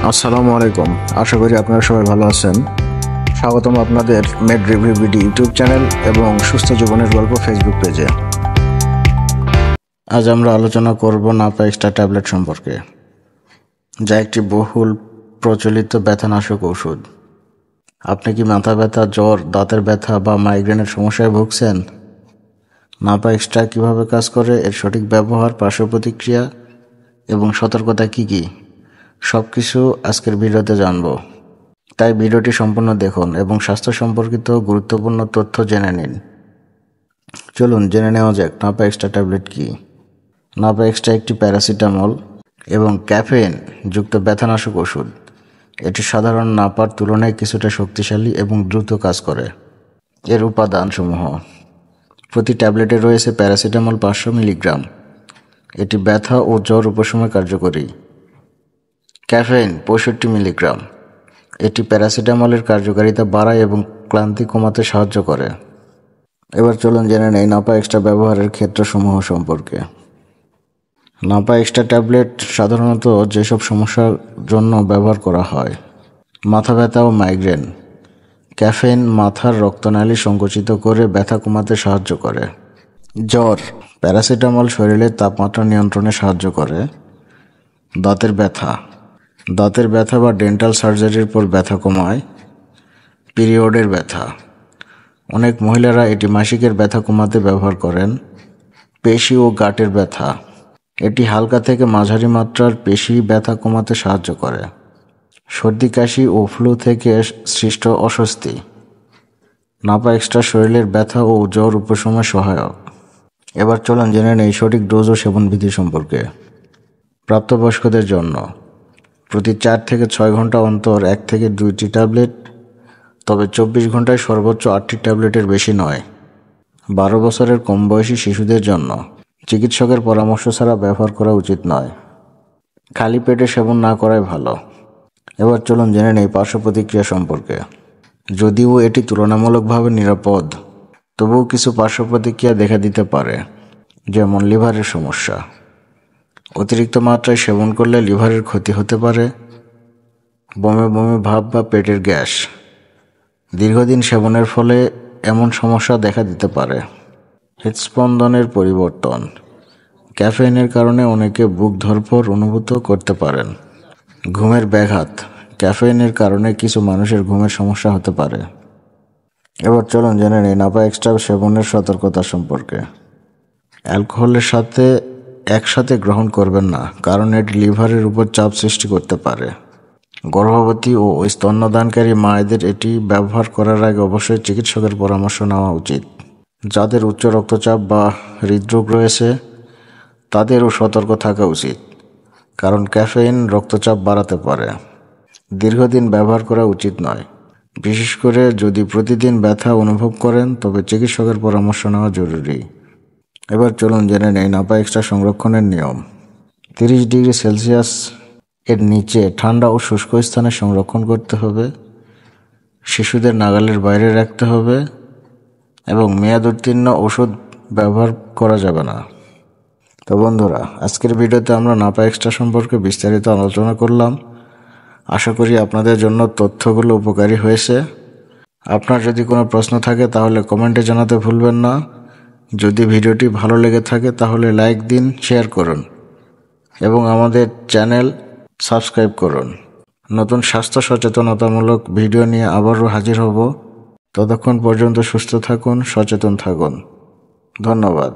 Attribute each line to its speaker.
Speaker 1: আসসালামু আলাইকুম। আশা করি আপনারা সবাই ভালো আছেন। স্বাগতম আপনাদের made review BD YouTube channel এবং সুস্থ জীবনের গল্প ফেসবুক পেজে। আজ আমরা আলোচনা করব নাপা এক্সট্রা ট্যাবলেট সম্পর্কে, যা একটি বহুল প্রচলিত ব্যথানাশক ওষুধ। আপনি কি মাথা ব্যথা, জ্বর, দাঁতের ব্যথা বা মাইগ্রেনের সমস্যায় ভুগছেন? নাপা এক্সট্রা কীভাবে কাজ করে, এর সঠিক ব্যবহার, পার্শ্ব প্রতিক্রিয়া এবং সতর্কতা কী কী, সব কিছু আজকের ভিডিওতে জানব। তাই ভিডিওটি সম্পূর্ণ দেখুন এবং স্বাস্থ্য সম্পর্কিত গুরুত্বপূর্ণ তথ্য জেনে নিন। চলুন জেনে নেওয়া যাক নাপা এক্সট্রা ট্যাবলেট কী। নাপা এক্সট্রা একটি প্যারাসিটামল এবং ক্যাফেইন যুক্ত ব্যথানাশক ওষুধ। এটি সাধারণ নাপার তুলনায় কিছুটা শক্তিশালী এবং দ্রুত কাজ করে। এর উপাদানসমূহ: প্রতি ট্যাবলেটে রয়েছে প্যারাসিটামল 500 মিলিগ্রাম। এটি ব্যথা ও জ্বর উপশমে কার্যকরী। Caffeine 65 milligram. এটি প্যারাসিটামলের কার্যকারিতা বাড়ায় এবং ক্লান্তি কমাতে সাহায্য করে। এবার চলুন জেনে নেই নাপা এক্সট্রা ব্যবহারের ক্ষেত্রসমূহ সম্পর্কে। নাপা এক্সট্রা ট্যাবলেট সাধারণত যেসব সমস্যার জন্য ব্যবহার করা হয়: মাথা ব্যথা ও মাইগ্রেন। ক্যাফেইন মাথার রক্তনালী সংকুচিত করে ব্যথা কমাতে সাহায্য করে। জ্বর, প্যারাসিটামল শরীরের তাপমাত্রা নিয়ন্ত্রণে সাহায্য করে। দাঁতের ব্যথা বা ডেন্টাল সার্জারির পর ব্যথা কমায়। পিরিয়ডের ব্যথা, অনেক মহিলারা এটি মাসিকের ব্যথা কমাতে ব্যবহার করেন। পেশি ও গাঁটের ব্যথা, এটি হালকা থেকে মাঝারি মাত্রার পেশি ব্যথা কমাতে সাহায্য করে। সর্দি কাশি ও ফ্লু থেকে সৃষ্ট অস্বস্তি। নাপা এক্সট্রা শরীরের ব্যথা ও জ্বর উপশমে সহায়ক। এবার চলুন জেনে নেই সঠিক ডোজ ও সেবনবিধি সম্পর্কে। প্রাপ্তবয়স্কদের জন্য প্রতি 4 থেকে 6 ঘন্টা অন্তর 1 থেকে 2টি ট্যাবলেট, তবে 24 ঘন্টায় সর্বোচ্চ 8টি ট্যাবলেটের বেশি নয়। 12 বছরের কম বয়সী শিশুদের জন্য চিকিৎসকের পরামর্শ ছাড়া ব্যবহার করা উচিত নয়। খালি পেটে সেবন না করাই ভালো। এবার চলুন জেনে নেই পার্শ্ব প্রতিক্রিয়া সম্পর্কে। যদিও এটি তুলনামূলকভাবে নিরাপদ, তবুও কিছু পার্শ্ব প্রতিক্রিয়া দেখা দিতে পারে, যেমন লিভারের সমস্যা। অতিরিক্ত মাত্রায় সেবন করলে লিভারের ক্ষতি হতে পারে। বমি বমি ভাব বা পেটের গ্যাস। দীর্ঘদিন সেবনের ফলে এমন সমস্যা দেখা দিতে পারে। হৃদস্পন্দনের পরিবর্তন। ক্যাফেইনের কারণে অনেকে বুক ধড়ফড় অনুভূত করতে পারেন। ঘুমের ব্যাঘাত। ক্যাফেইনের কারণে কিছু মানুষের ঘুমের সমস্যা হতে পারে। এবার চলুন জেনে নিই নাপা এক্সট্রা সেবনের সতর্কতা সম্পর্কে। অ্যালকোহলের সাথে একসাথে গ্রহণ করবেন না, কারণ এটি লিভারের উপর চাপ সৃষ্টি করতে পারে। গর্ভবতী ও স্তন্যদানকারী মায়েদের এটি ব্যবহার করার আগে অবশ্যই চিকিৎসকের পরামর্শ নেওয়া উচিত। যাদের উচ্চ রক্তচাপ বা হৃদরোগ রয়েছে তাদেরও সতর্ক থাকা উচিত, কারণ ক্যাফেইন রক্তচাপ বাড়াতে পারে। দীর্ঘদিন ব্যবহার করা উচিত নয়, বিশেষ করে যদি প্রতিদিন ব্যথা অনুভব করেন, তবে চিকিৎসকের পরামর্শ নেওয়া জরুরি। এবার চলুন জেনে নেই নাপা এক্সট্রা সংরক্ষণের নিয়ম। 30 ডিগ্রি সেলসিয়াস এর নিচে ঠান্ডা ও শুষ্ক স্থানে সংরক্ষণ করতে হবে। শিশুদের নাগালের বাইরে রাখতে হবে এবং মেয়াদ উত্তীর্ণ ওষুধ ব্যবহার করা যাবে না। তো বন্ধুরা, আজকের ভিডিওতে আমরা নাপা এক্সট্রা সম্পর্কে বিস্তারিত আলোচনা করলাম। আশা করি আপনাদের জন্য তথ্যগুলো উপকারী হয়েছে। আপনার যদি কোনো প্রশ্ন থাকে তাহলে কমেন্টে জানাতে ভুলবেন না। যদি ভিডিওটি ভালো লেগে থাকে তাহলে লাইক দিন, শেয়ার করুন এবং আমাদের চ্যানেল সাবস্ক্রাইব করুন। নতুন স্বাস্থ্য সচেতনতামূলক ভিডিও নিয়ে আবারও হাজির হব। ততক্ষণ পর্যন্ত সুস্থ থাকুন, সচেতন থাকুন। ধন্যবাদ।